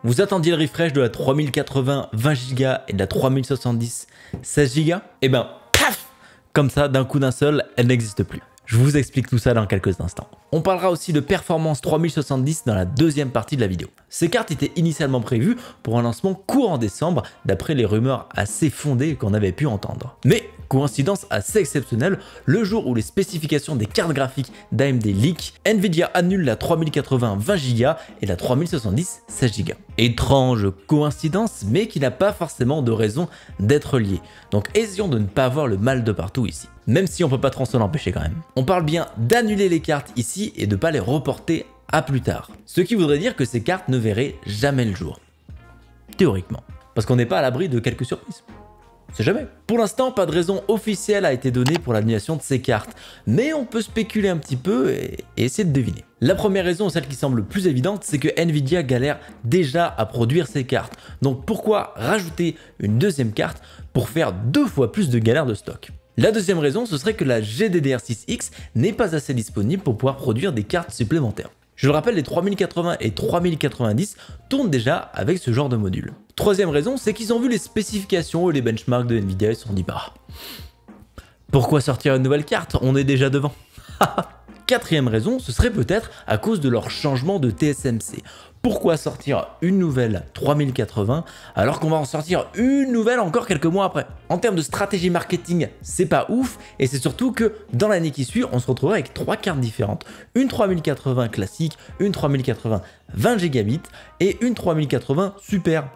Vous attendiez le refresh de la 3080 20Go et de la 3070 16Go? Eh ben, paf! Comme ça, d'un coup d'un seul, elle n'existe plus. Je vous explique tout ça dans quelques instants. On parlera aussi de performance 3070 dans la deuxième partie de la vidéo. Ces cartes étaient initialement prévues pour un lancement courant décembre, d'après les rumeurs assez fondées qu'on avait pu entendre. Mais, coïncidence assez exceptionnelle, le jour où les spécifications des cartes graphiques d'AMD leak, Nvidia annule la 3080 20Go et la 3070 16Go. Étrange coïncidence, mais qui n'a pas forcément de raison d'être liée. Donc essayons de ne pas avoir le mal de partout ici. Même si on peut pas trop s'en empêcher quand même. On parle bien d'annuler les cartes ici et de pas les reporter à plus tard. Ce qui voudrait dire que ces cartes ne verraient jamais le jour. Théoriquement. Parce qu'on n'est pas à l'abri de quelques surprises. C'est jamais. Pour l'instant, pas de raison officielle a été donnée pour l'annulation de ces cartes, mais on peut spéculer un petit peu et essayer de deviner. La première raison, celle qui semble le plus évidente, c'est que Nvidia galère déjà à produire ces cartes. Donc pourquoi rajouter une deuxième carte pour faire 2 fois plus de galère de stock? La deuxième raison, ce serait que la GDDR6X n'est pas assez disponible pour pouvoir produire des cartes supplémentaires. Je le rappelle, les 3080 et 3090 tournent déjà avec ce genre de module. Troisième raison, c'est qu'ils ont vu les spécifications et les benchmarks de Nvidia et se sont dit bah, pourquoi sortir une nouvelle carte? On est déjà devant. Quatrième raison, ce serait peut-être à cause de leur changement de TSMC. Pourquoi sortir une nouvelle 3080 alors qu'on va en sortir une nouvelle encore quelques mois après? En termes de stratégie marketing, c'est pas ouf, et c'est surtout que dans l'année qui suit, on se retrouvera avec 3 cartes différentes. Une 3080 classique, une 3080 20 Gb et une 3080 Super.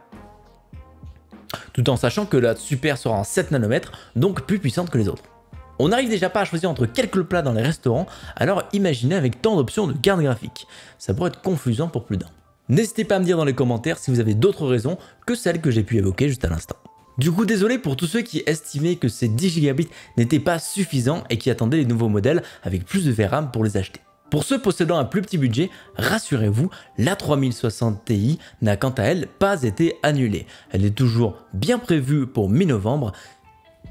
Tout en sachant que la Super sera en 7 nanomètres, donc plus puissante que les autres. On n'arrive déjà pas à choisir entre quelques plats dans les restaurants, alors imaginez avec tant d'options de cartes graphiques. Ça pourrait être confusant pour plus d'un. N'hésitez pas à me dire dans les commentaires si vous avez d'autres raisons que celles que j'ai pu évoquer juste à l'instant. Du coup, désolé pour tous ceux qui estimaient que ces 10 Gb n'étaient pas suffisants et qui attendaient les nouveaux modèles avec plus de VRAM pour les acheter. Pour ceux possédant un plus petit budget, rassurez-vous, la 3060 Ti n'a quant à elle pas été annulée. Elle est toujours bien prévue pour mi-novembre,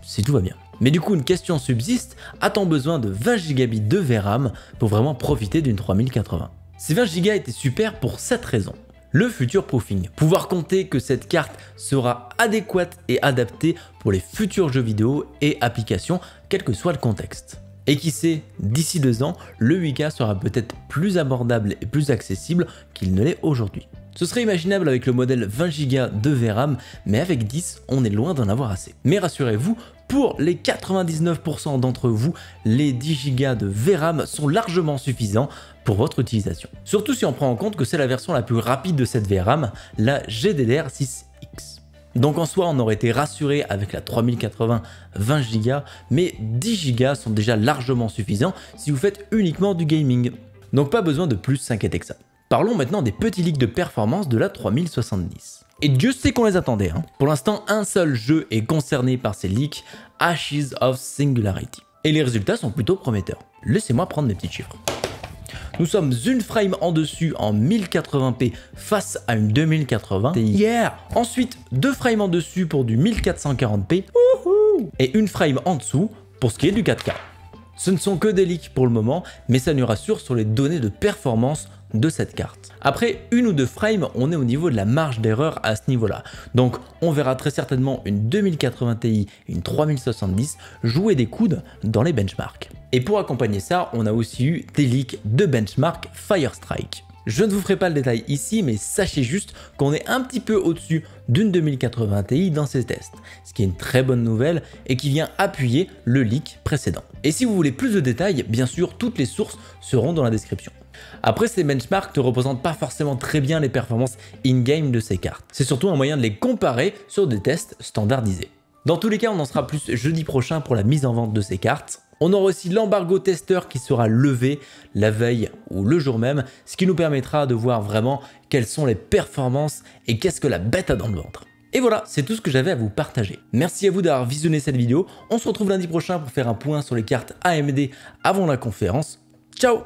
si tout va bien. Mais du coup, une question subsiste, a-t-on besoin de 20 Gb de VRAM pour vraiment profiter d'une 3080? Ces 20 Go étaient super pour cette raison. Le future proofing, pouvoir compter que cette carte sera adéquate et adaptée pour les futurs jeux vidéo et applications, quel que soit le contexte. Et qui sait, d'ici 2 ans, le 8K sera peut-être plus abordable et plus accessible qu'il ne l'est aujourd'hui. Ce serait imaginable avec le modèle 20 Go de VRAM, mais avec 10, on est loin d'en avoir assez. Mais rassurez-vous, pour les 99% d'entre vous, les 10 Go de VRAM sont largement suffisants pour votre utilisation. Surtout si on prend en compte que c'est la version la plus rapide de cette VRAM, la GDDR6X. Donc en soi, on aurait été rassuré avec la 3080 20 Go, mais 10 Go sont déjà largement suffisants si vous faites uniquement du gaming. Donc pas besoin de plus s'inquiéter que ça. Parlons maintenant des petits leaks de performance de la 3070. Et Dieu sait qu'on les attendait. Pour l'instant, un seul jeu est concerné par ces leaks, Ashes of Singularity. Et les résultats sont plutôt prometteurs. Laissez-moi prendre mes petits chiffres. Nous sommes une frame en dessus en 1080p face à une 2080 Ti. Yeah. Ensuite, 2 frames en dessus pour du 1440p. Et une frame en dessous pour ce qui est du 4K. Ce ne sont que des leaks pour le moment, mais ça nous rassure sur les données de performance de cette carte. Après 1 ou 2 frames, on est au niveau de la marge d'erreur à ce niveau-là. Donc on verra très certainement une 2080 Ti et une 3070 jouer des coudes dans les benchmarks. Et pour accompagner ça, on a aussi eu des leaks de benchmark Firestrike. Je ne vous ferai pas le détail ici, mais sachez juste qu'on est un petit peu au-dessus d'une 2080 Ti dans ces tests, ce qui est une très bonne nouvelle et qui vient appuyer le leak précédent. Et si vous voulez plus de détails, bien sûr, toutes les sources seront dans la description. Après, ces benchmarks ne représentent pas forcément très bien les performances in-game de ces cartes. C'est surtout un moyen de les comparer sur des tests standardisés. Dans tous les cas, on en sera plus jeudi prochain pour la mise en vente de ces cartes. On aura aussi l'embargo testeur qui sera levé la veille ou le jour même, ce qui nous permettra de voir vraiment quelles sont les performances et qu'est-ce que la bête a dans le ventre. Et voilà, c'est tout ce que j'avais à vous partager. Merci à vous d'avoir visionné cette vidéo. On se retrouve lundi prochain pour faire un point sur les cartes AMD avant la conférence. Ciao!